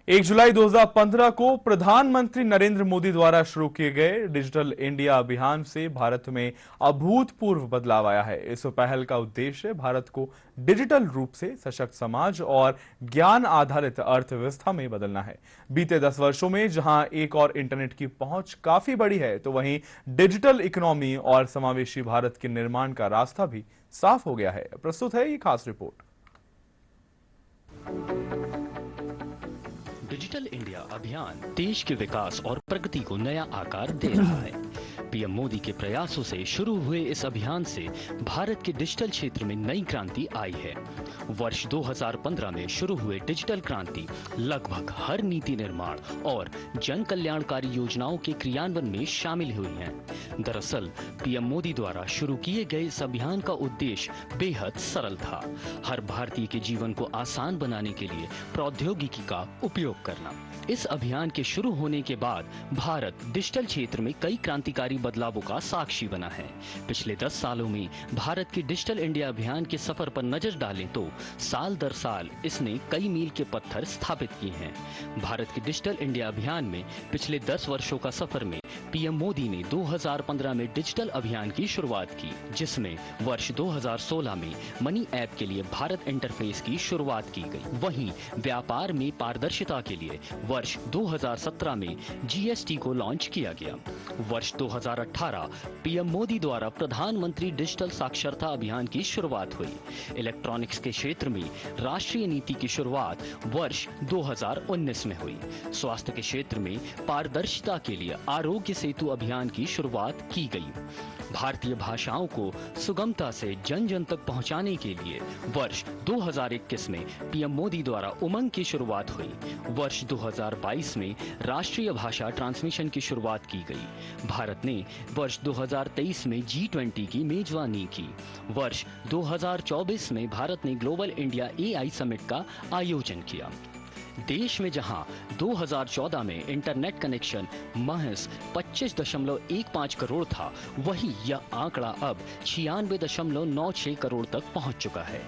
1 जुलाई 2015 को प्रधानमंत्री नरेंद्र मोदी द्वारा शुरू किए गए डिजिटल इंडिया अभियान से भारत में अभूतपूर्व बदलाव आया है। इस पहल का उद्देश्य भारत को डिजिटल रूप से सशक्त समाज और ज्ञान आधारित अर्थव्यवस्था में बदलना है। बीते 10 वर्षों में जहां एक और इंटरनेट की पहुंच काफी बड़ी है, तो वहीं डिजिटल इकोनॉमी और समावेशी भारत के निर्माण का रास्ता भी साफ हो गया है। प्रस्तुत है ये खास रिपोर्ट। डिजिटल इंडिया अभियान देश के विकास और प्रगति को नया आकार दे रहा है। पीएम मोदी के प्रयासों से शुरू हुए इस अभियान से भारत के डिजिटल क्षेत्र में नई क्रांति आई है। वर्ष 2015 में शुरू हुए डिजिटल क्रांति लगभग हर नीति निर्माण और जन कल्याणकारी योजनाओं के क्रियान्वयन में शामिल हुई हैं। दरअसल पीएम मोदी द्वारा शुरू किए गए इस अभियान का उद्देश्य बेहद सरल था, हर भारतीय के जीवन को आसान बनाने के लिए प्रौद्योगिकी का उपयोग करना। इस अभियान के शुरू होने के बाद भारत डिजिटल क्षेत्र में कई क्रांतिकारी बदलावों का साक्षी बना है। पिछले 10 सालों में भारत के डिजिटल इंडिया अभियान के सफर पर नजर डालें तो साल दर साल इसने कई मील के पत्थर स्थापित किए हैं। भारत के डिजिटल इंडिया अभियान में पिछले 10 वर्षों का सफर में पीएम मोदी ने 2015 में डिजिटल अभियान की शुरुआत की, जिसमें वर्ष 2016 में मनी ऐप के लिए भारत इंटरफेस की शुरुआत की गई। वहीं व्यापार में पारदर्शिता के लिए वर्ष 2017 में जीएसटी को लॉन्च किया गया। वर्ष 2018 पीएम मोदी द्वारा प्रधानमंत्री डिजिटल साक्षरता अभियान की शुरुआत हुई। इलेक्ट्रॉनिक्स के क्षेत्र में राष्ट्रीय नीति की शुरुआत वर्ष 2019 में हुई। स्वास्थ्य के क्षेत्र में पारदर्शिता के लिए आरोग्य सेतु अभियान की शुरुआत की गई। भारतीय भाषाओं को सुगमता से जन जन तक पहुंचाने के लिए वर्ष 2021 में पीएम मोदी द्वारा उमंग की शुरुआत हुई। वर्ष 2022 में राष्ट्रीय भाषा ट्रांसमिशन की शुरुआत की गई। भारत ने वर्ष 2023 में G20 की मेजबानी की। वर्ष 2024 में भारत ने ग्लोबल इंडिया AI समिट का आयोजन किया। देश में जहां 2014 में इंटरनेट कनेक्शन महज 25.15 करोड़ था, वहीं यह आंकड़ा अब 96.96 करोड़ तक पहुंच चुका है।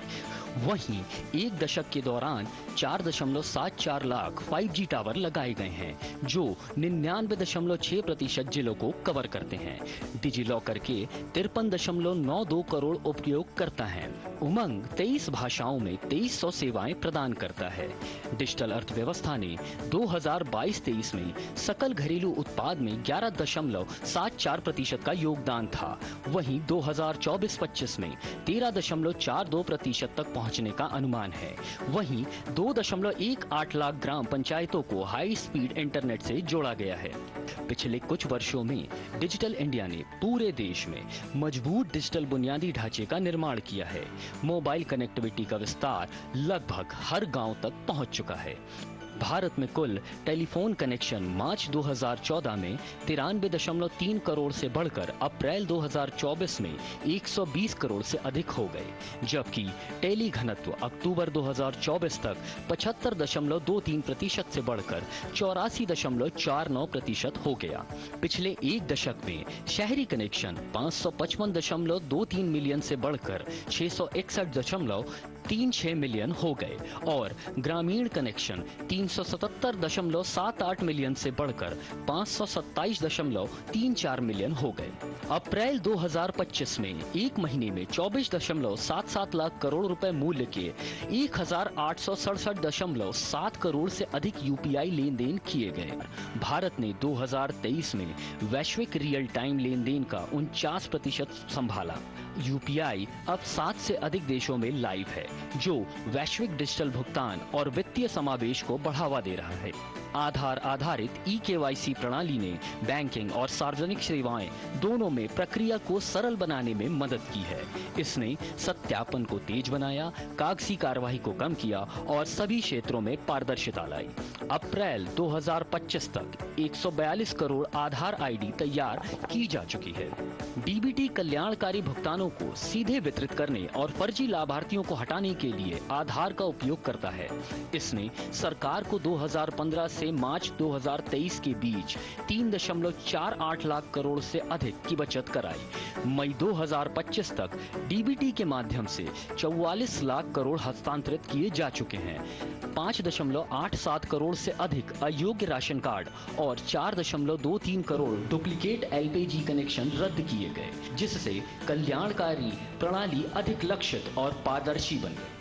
वहीं एक दशक के दौरान 4.74 लाख 5G टावर लगाए गए हैं, जो 99.6% जिलों को कवर करते हैं। डिजी लॉकर के 53.92 करोड़ उपयोगकर्ता हैं। उमंग 23 भाषाओं में 2300 सेवाएं प्रदान करता है। डिजिटल अर्थव्यवस्था ने 2022-23 में सकल घरेलू उत्पाद में 11.74% का योगदान था। वहीं 2024-25 में 13.42% तक पहुंचने का अनुमान है। वहीं 2.18 लाख ग्राम पंचायतों को हाई स्पीड इंटरनेट से जोड़ा गया है। पिछले कुछ वर्षों में डिजिटल इंडिया ने पूरे देश में मजबूत डिजिटल बुनियादी ढांचे का निर्माण किया है। मोबाइल कनेक्टिविटी का विस्तार लगभग हर गांव तक पहुंच चुका है। भारत में कुल टेलीफोन कनेक्शन मार्च 2014 में 93.3 करोड़ से बढ़कर अप्रैल 2024 में 120 करोड़ से अधिक हो गए, जबकि टेली घनत्व अक्टूबर 2024 तक 75.23% से बढ़कर 84.49% हो गया। पिछले एक दशक में शहरी कनेक्शन 555.23 मिलियन से बढ़कर 661.36 मिलियन हो गए और ग्रामीण कनेक्शन 377.78 मिलियन से बढ़कर 527.34 मिलियन हो गए। अप्रैल 2025 में एक महीने में 24.77 लाख करोड़ रुपए मूल्य के 1867.7 करोड़ से अधिक यूपीआई लेन देन किए गए। भारत ने 2023 में वैश्विक रियल टाइम लेन देन का 49% संभाला। यूपीआई अब 7 से अधिक देशों में लाइव है, जो वैश्विक डिजिटल भुगतान और वित्तीय समावेश को बढ़ावा दे रहा है। आधार आधारित eKYC प्रणाली ने बैंकिंग और सार्वजनिक सेवाएं दोनों में प्रक्रिया को सरल बनाने में मदद की है। इसने सत्यापन को तेज बनाया, कागजी कार्रवाई को कम किया और सभी क्षेत्रों में पारदर्शिता लाई। अप्रैल 2025 तक 142 करोड़ आधार आईडी तैयार की जा चुकी है। डीबीटी कल्याणकारी भुगतानों को सीधे वितरित करने और फर्जी लाभार्थियों को हटाने के लिए आधार का उपयोग करता है। इसने सरकार को 2015 से मार्च 2023 के बीच 3.48 लाख करोड़ से अधिक की बचत कराई। मई 2025 तक डीबीटी के माध्यम से 44 लाख करोड़ हस्तांतरित किए जा चुके हैं। 5.87 करोड़ से अधिक अयोग्य राशन कार्ड और 4.23 करोड़ डुप्लीकेट एलपीजी कनेक्शन रद्द किए गए, जिससे कल्याणकारी प्रणाली अधिक लक्षित और पारदर्शी बनी।